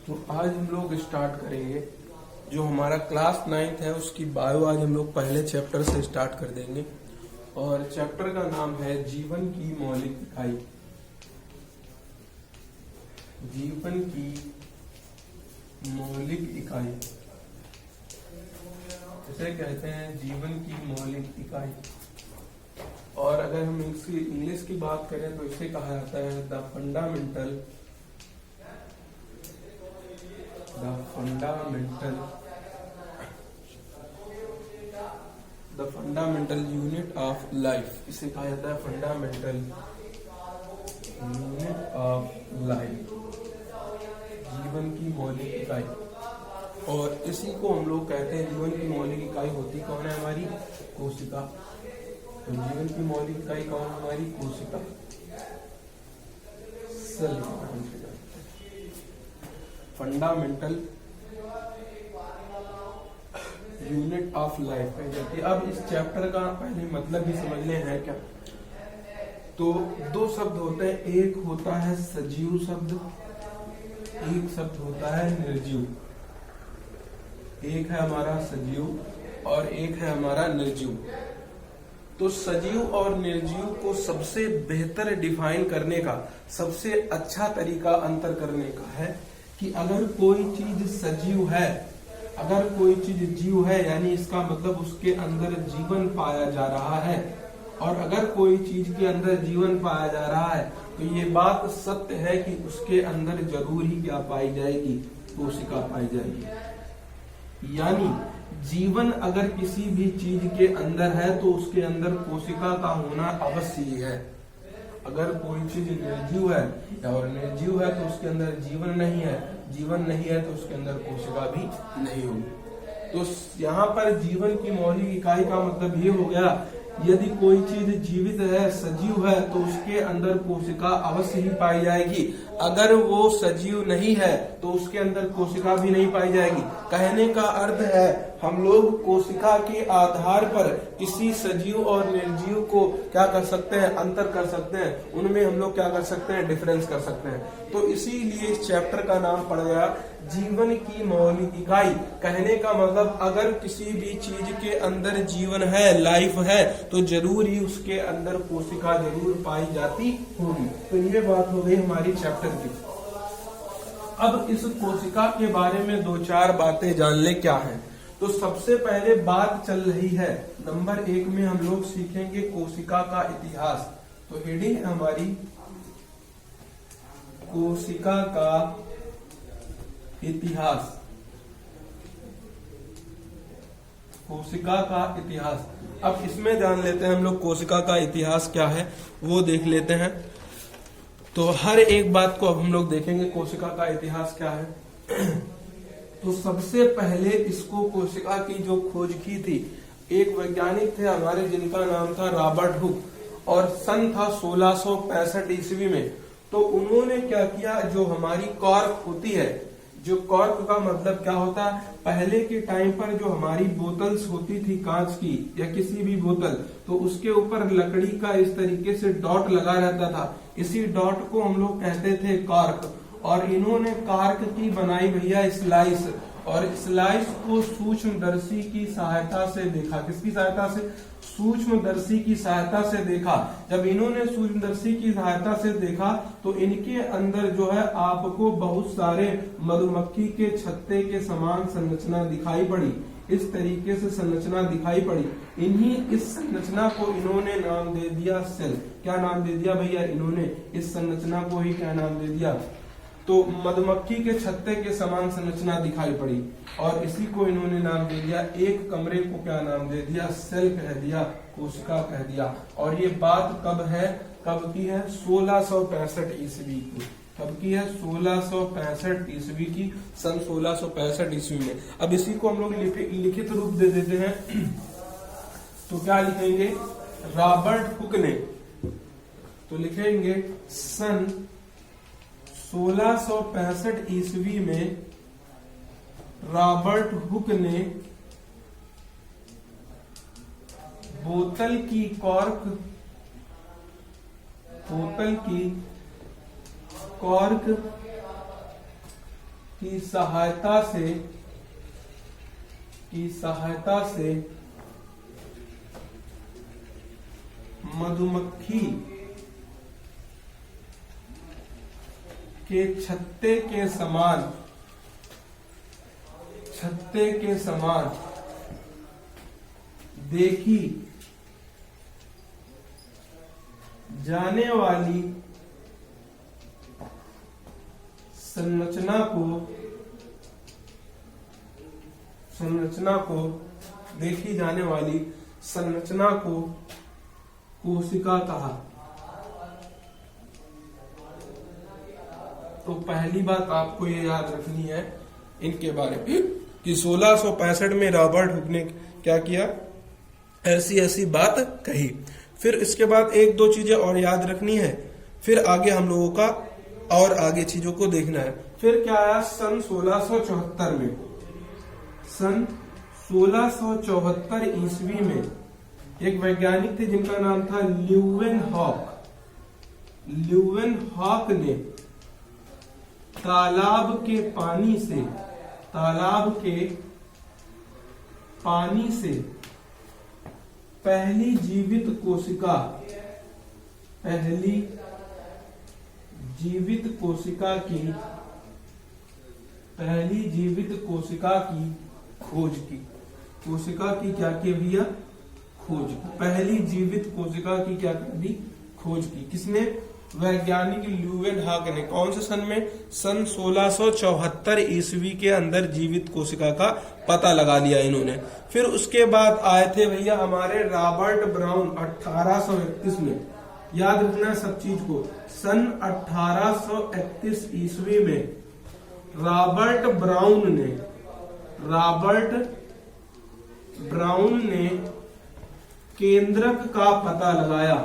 तो आज हम लोग स्टार्ट करेंगे जो हमारा क्लास 9th है उसकी बायो। आज हम लोग पहले चैप्टर से स्टार्ट कर देंगे और चैप्टर का नाम है जीवन की मौलिक इकाई। जीवन की मौलिक इकाई इसे कहते हैं जीवन की मौलिक इकाई। और अगर हम इसकी इंग्लिश की बात करें तो इसे कहा जाता है the fundamental unit of life. इसे कहा जाता है फंडामेंटल यूनिट ऑफ लाइफ, जीवन की मौलिक इकाई। और इसी को हम लोग कहते हैं जीवन की मौलिक इकाई होती कौन है? हमारी कोशिका। तो जीवन की मौलिक इकाई कौन है? हमारी कोशिका, cell. Fundamental unit of life है। जबकि अब इस चैप्टर का पहले मतलब ही समझ लें है क्या। तो दो शब्द होते हैं, एक होता है सजीव शब्द, एक शब्द होता है निर्जीव। एक है हमारा सजीव और एक है हमारा निर्जीव। तो सजीव और निर्जीव को सबसे बेहतर डिफाइन करने का सबसे अच्छा तरीका अंतर करने का है कि अगर कोई चीज सजीव है, अगर कोई चीज जीव है, यानी इसका मतलब उसके अंदर जीवन पाया जा रहा है। और अगर कोई चीज के अंदर जीवन पाया जा रहा है तो ये बात सत्य है कि उसके अंदर जरूर ही क्या पाई जाएगी? कोशिका पाई जाएगी। यानी जीवन अगर किसी भी चीज के अंदर है तो उसके अंदर कोशिका का होना अवश्य ही है। अगर कोई चीज निर्जीव है और निर्जीव है तो उसके अंदर जीवन नहीं है, जीवन नहीं है तो उसके अंदर कोशिका भी नहीं होगी। तो यहाँ पर जीवन की मौलिक इकाई का मतलब ये हो गया, यदि कोई चीज जीवित है, सजीव है, तो उसके अंदर कोशिका अवश्य ही पाई जाएगी। अगर वो सजीव नहीं है तो उसके अंदर कोशिका भी नहीं पाई जाएगी। कहने का अर्थ है हम लोग कोशिका के आधार पर किसी सजीव और निर्जीव को क्या कर सकते हैं? अंतर कर सकते हैं। उनमें हम लोग क्या कर सकते हैं? डिफरेंस कर सकते हैं। तो इसीलिए इस चैप्टर का नाम पड़ गया जीवन की मौलिक इकाई। कहने का मतलब अगर किसी भी चीज के अंदर जीवन है, लाइफ है, तो जरूर ही उसके अंदर कोशिका जरूर पाई जाती होगी। तो ये बात हो गई हमारी चैप्टर की। अब इस कोशिका के बारे में दो चार बातें जान ले क्या है। तो सबसे पहले बात चल रही है नंबर 1 में हम लोग सीखेंगे कोशिका का इतिहास। तो हेडिंग है हमारी कोशिका का इतिहास। कोशिका का इतिहास। अब इसमें जान लेते हैं हम लोग कोशिका का इतिहास क्या है, वो देख लेते हैं। तो हर एक बात को अब हम लोग देखेंगे कोशिका का इतिहास क्या है। तो सबसे पहले इसको कोशिका की जो खोज की थी, एक वैज्ञानिक थे हमारे जिनका नाम था रॉबर्ट हुक। और सन था 1665 ईस्वी में। तो उन्होंने क्या किया, जो हमारी कॉर्क होती है, जो कॉर्क का मतलब क्या होता है, पहले के टाइम पर जो हमारी बोतल्स होती थी कांच की या किसी भी बोतल, तो उसके ऊपर लकड़ी का इस तरीके से डॉट लगा रहता था। इसी डॉट को हम लोग कहते थे कॉर्क। और इन्होंने कॉर्क की बनाई भैया स्लाइस। और स्लाइस को सूक्ष्मदर्शी की सहायता से देखा। किसकी सहायता से? सूक्ष्मदर्शी की सहायता से देखा। जब इन्होंने सूक्ष्मदर्शी की सहायता से देखा तो इनके अंदर जो है आपको बहुत सारे मधुमक्खी के छत्ते के समान संरचना दिखाई पड़ी। इस तरीके से संरचना दिखाई पड़ी। इस संरचना को इन्होंने नाम दे दिया सेल। क्या नाम दे दिया भैया? इन्होंने इस संरचना को ही क्या नाम दे दिया? तो मधुमक्खी के छत्ते के समान संरचना दिखाई पड़ी और इसी को इन्होंने नाम दे दिया, एक कमरे को क्या नाम दे दिया? सेल कह दिया, कोशिका कह दिया। और ये बात कब है, कब की है? 1665 ईस्वी की। कब की है? 1665 ईस्वी की, सन 1665 ईस्वी में। अब इसी को हम लोग लिखित रूप दे देते हैं। तो क्या लिखेंगे? रॉबर्ट हुक ने, तो लिखेंगे सन 1665 ईस्वी में रॉबर्ट हुक ने बोतल की कॉर्क की सहायता से मधुमक्खी के छत्ते के समान देखी जाने वाली संरचना को कोशिका कहा। तो पहली बात आपको ये याद रखनी है इनके बारे में कि 1665 में रॉबर्ट हुक ने क्या किया, ऐसी बात कही। फिर इसके बाद एक दो चीजें और याद रखनी है, फिर आगे हम लोगों का और आगे चीजों को देखना है। फिर क्या आया सन 1674 में, सन 1674 ईस्वी में एक वैज्ञानिक थे जिनका नाम था ल्यूवेनहॉक ने तालाब के पानी से पहली जीवित कोशिका की खोज की। कोशिका की क्या की भैया, खोज की। पहली जीवित कोशिका की क्या की, खोज की। किसने, वैज्ञानिक ल्यूवेनहॉक ने। कौन से सन में, सन 1674 ईस्वी के अंदर जीवित कोशिका का पता लगा लिया इन्होंने। फिर उसके बाद आए थे भैया हमारे रॉबर्ट ब्राउन 1831 में। याद रखना सब चीज को, सन 1831 ईस्वी में रॉबर्ट ब्राउन ने केंद्रक का पता लगाया।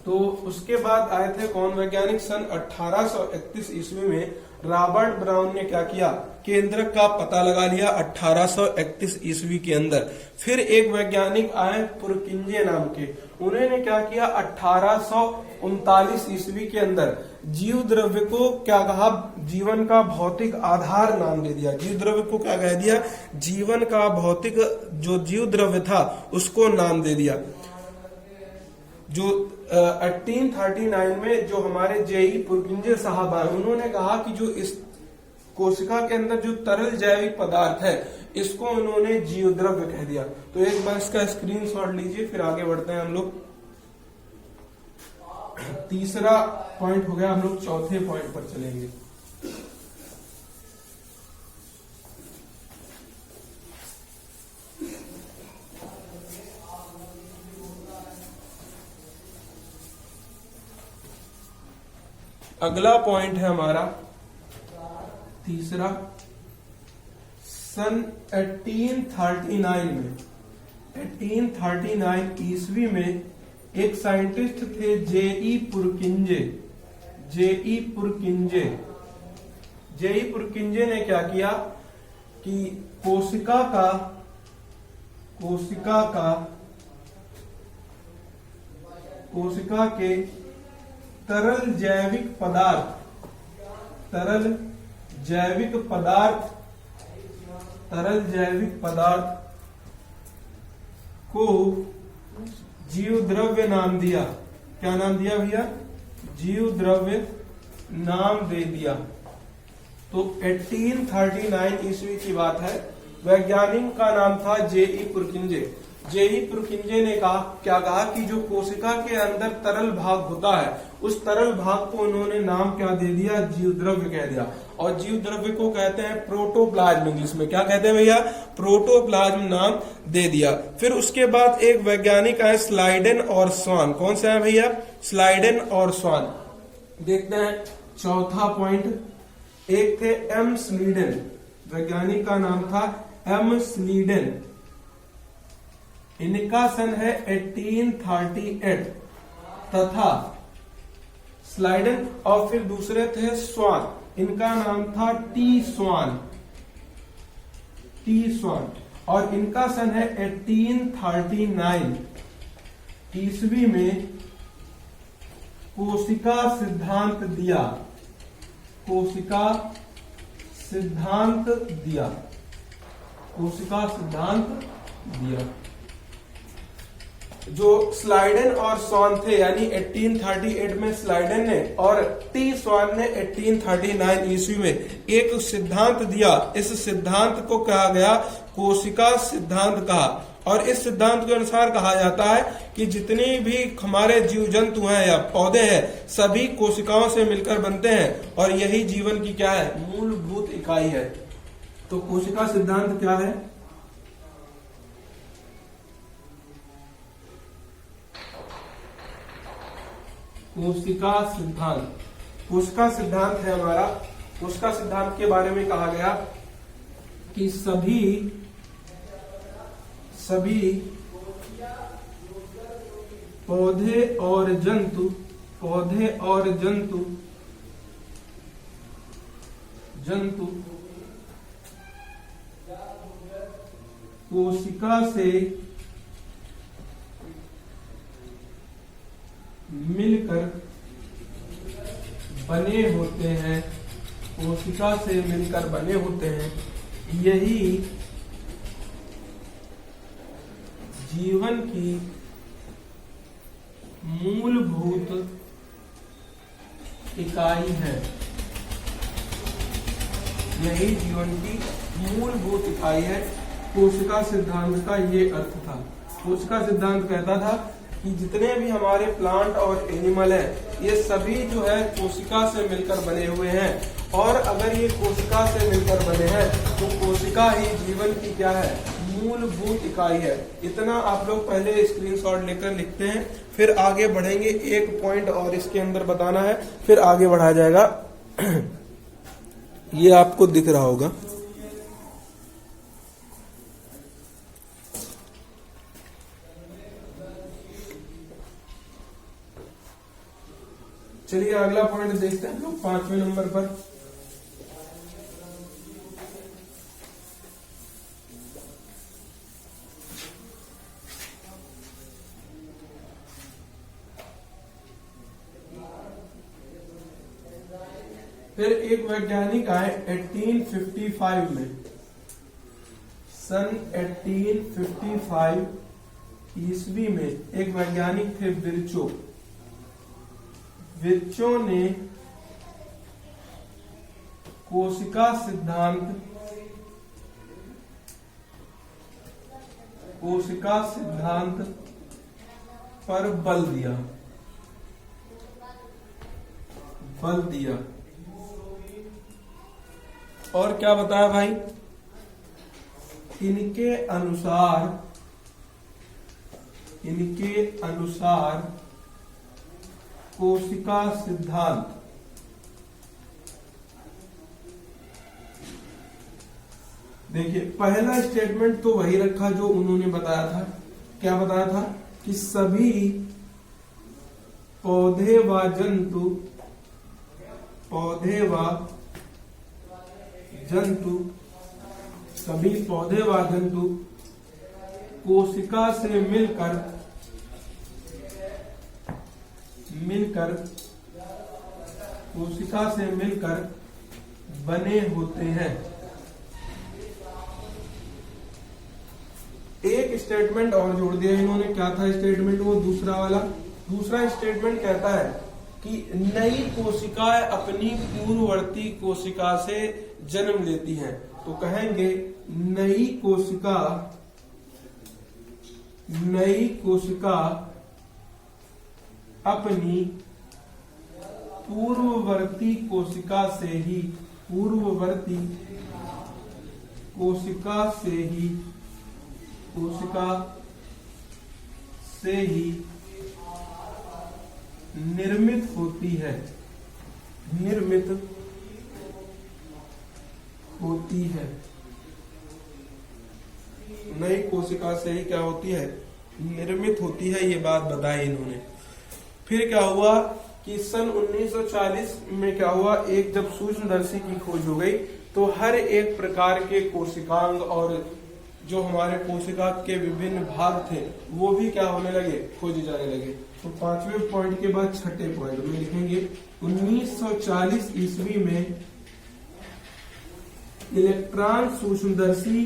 तो उसके बाद आए थे कौन वैज्ञानिक, सन 1831 ईस्वी में रॉबर्ट ब्राउन ने क्या किया, केंद्रक का पता लगा लिया 1831 ईस्वी के अंदर। फिर एक वैज्ञानिक आए पुरकिंजे नाम के, उन्होंने क्या किया 1839 ईस्वी के अंदर जीव द्रव्य को क्या कहा, जीवन का भौतिक आधार नाम दे दिया। जीव द्रव्य को क्या कह दिया, जीवन का भौतिक जो जीव द्रव्य था उसको नाम दे दिया। जो 1839 में जो हमारे जेई पुरकिंजे साहब आए, उन्होंने कहा कि जो इस कोशिका के अंदर जो तरल जैविक पदार्थ है इसको उन्होंने जीव द्रव्य कह दिया। तो एक बार इसका स्क्रीनशॉट लीजिए, फिर आगे बढ़ते हैं हम लोग। तीसरा पॉइंट हो गया, हम लोग चौथे पॉइंट पर चलेंगे। अगला पॉइंट है हमारा तीसरा, सन 1839 ईस्वी में एक साइंटिस्ट थे जेई पुरकिंजे ने क्या किया कि कोशिका के तरल जैविक पदार्थ को जीव द्रव्य नाम दिया। क्या नाम दिया भैया, जीव द्रव्य नाम दे दिया। तो 1839 ईस्वी की बात है, वैज्ञानिक का नाम था जेई पुरकिंजे ने क्या कहा कि जो कोशिका के अंदर तरल भाग होता है उस तरल भाग को उन्होंने नाम क्या दे दिया, जीव द्रव्य कह दिया। और जीव द्रव्य को कहते हैं प्रोटोप्लाज्म, इंग्लिश में क्या कहते हैं भैया, प्रोटोप्लाज्म नाम दे दिया। फिर उसके बाद एक वैज्ञानिक आए स्लाइडेन और स्वान। कौन से है भैया, स्लाइडेन और स्वान। देखते हैं चौथा पॉइंट। एक थे एम स्लीडन, वैज्ञानिक का नाम था एम स्लीडन, इनका सन है 1838 तथा स्लाइडन। और फिर दूसरे थे स्वान, इनका नाम था टी स्वान और इनका सन है 1839 ईस्वी में कोशिका सिद्धांत दिया, कोशिका सिद्धांत दिया, कोशिका सिद्धांत दिया। जो स्लाइडेन और स्वान थे, यानी 1838 में स्लाइडेन ने और टी स्वान ने 1839 ईस्वी में एक सिद्धांत दिया। इस सिद्धांत को कहा गया कोशिका सिद्धांत कहा। और इस सिद्धांत के अनुसार कहा जाता है कि जितनी भी हमारे जीव जंतु हैं या पौधे हैं, सभी कोशिकाओं से मिलकर बनते हैं और यही जीवन की क्या है, मूलभूत इकाई है। तो कोशिका सिद्धांत क्या है? कोशिका सिद्धांत, कोशिका सिद्धांत है हमारा। कोशिका सिद्धांत के बारे में कहा गया कि सभी पौधे और जंतु कोशिका से मिलकर बने होते हैं, कोशिका से मिलकर बने होते हैं। यही जीवन की मूलभूत इकाई है, यही जीवन की मूलभूत इकाई है। कोशिका सिद्धांत का ये अर्थ था। कोशिका सिद्धांत कहता था कि जितने भी हमारे प्लांट और एनिमल है, ये सभी जो है कोशिका से मिलकर बने हुए हैं। और अगर ये कोशिका से मिलकर बने हैं तो कोशिका ही जीवन की क्या है, मूलभूत इकाई है। इतना आप लोग पहले स्क्रीनशॉट लेकर लिखते हैं, फिर आगे बढ़ेंगे। एक पॉइंट और इसके अंदर बताना है, फिर आगे बढ़ाया जाएगा। ये आपको दिख रहा होगा। चलिए अगला पॉइंट देखते हैं लोग 5वें नंबर पर। फिर एक वैज्ञानिक आए 1855 में, सन 1855 ईस्वी में एक वैज्ञानिक थे विर्चो। विर्चो ने कोशिका सिद्धांत पर बल दिया। और क्या बताया भाई? इनके अनुसार कोशिका सिद्धांत देखिए, पहला स्टेटमेंट तो वही रखा जो उन्होंने बताया था। क्या बताया था? कि सभी पौधे व जंतु कोशिका से मिलकर बने होते हैं। एक स्टेटमेंट और जोड़ दिया इन्होंने। क्या था स्टेटमेंट? वो दूसरा वाला। दूसरा स्टेटमेंट कहता है कि नई कोशिकाएं अपनी पूर्ववर्ती कोशिका से जन्म लेती हैं। तो कहेंगे नई कोशिका अपनी पूर्ववर्ती कोशिका से ही निर्मित होती है। नई कोशिका से ही क्या होती है? निर्मित होती है। ये बात बताई इन्होंने। फिर क्या हुआ कि सन 1940 में क्या हुआ, एक जब सूक्ष्मदर्शी की खोज हो गई तो हर एक प्रकार के कोशिकांग और जो हमारे कोशिका के विभिन्न भाग थे वो भी क्या होने लगे, खोजे जाने लगे। तो 5वें पॉइंट के बाद 6ठे पॉइंट में लिखेंगे 1940 ईस्वी में इलेक्ट्रॉन सूक्ष्मदर्शी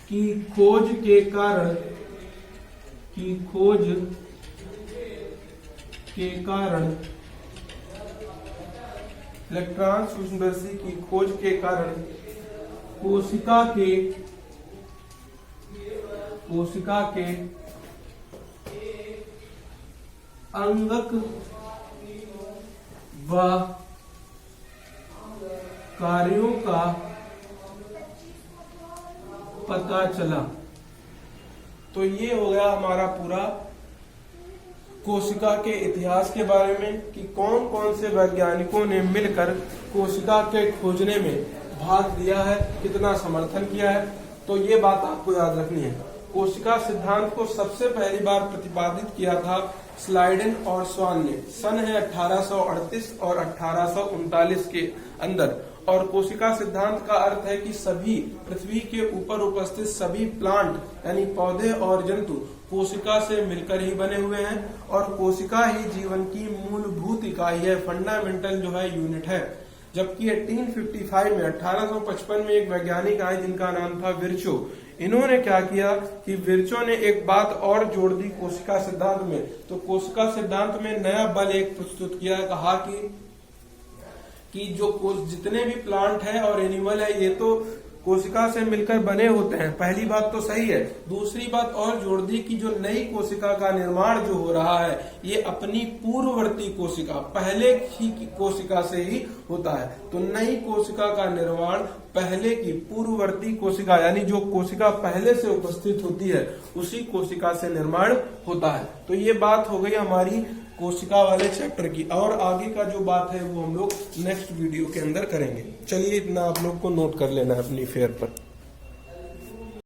की खोज के कारण इलेक्ट्रॉन सूक्ष्मदर्शी की खोज के कारण कोशिका के अंगक व कार्यों का पता चला। तो ये हो गया हमारा पूरा कोशिका के इतिहास के बारे में कि कौन कौन से वैज्ञानिकों ने मिलकर कोशिका के खोजने में भाग लिया है, कितना समर्थन किया है। तो ये बात आपको याद रखनी है। कोशिका सिद्धांत को सबसे पहली बार प्रतिपादित किया था स्लाइडेन और स्वान ने, सन है 1838 और 1839 के अंदर। और कोशिका सिद्धांत का अर्थ है कि सभी पृथ्वी के ऊपर उपस्थित सभी प्लांट यानी पौधे और जंतु कोशिका से मिलकर ही बने हुए हैं और कोशिका ही जीवन की मूलभूत इकाई है, फंडामेंटल जो है यूनिट है। जबकि 1855 में 1855 में एक वैज्ञानिक आए जिनका नाम था विर्चो। इन्होंने क्या किया कि विर्चो ने एक बात और जोड़ दी कोशिका सिद्धांत में। तो कोशिका सिद्धांत में नया बल एक प्रस्तुत किया, कहा कि जो जितने भी प्लांट है और एनिमल है ये तो कोशिका से मिलकर बने होते हैं। पहली बात तो सही है। दूसरी बात और जोड़ दी कि जो नई कोशिका का निर्माण जो हो रहा है ये अपनी पूर्ववर्ती कोशिका पहले की कोशिका से ही होता है। तो नई कोशिका का निर्माण पहले की पूर्ववर्ती कोशिका यानी जो कोशिका पहले से उपस्थित होती है उसी कोशिका से निर्माण होता है। तो ये बात हो गई हमारी कोशिका वाले चैप्टर की। और आगे का जो बात है वो हम लोग नेक्स्ट वीडियो के अंदर करेंगे। चलिए इतना आप लोग को नोट कर लेना है अपनी फेयर पर।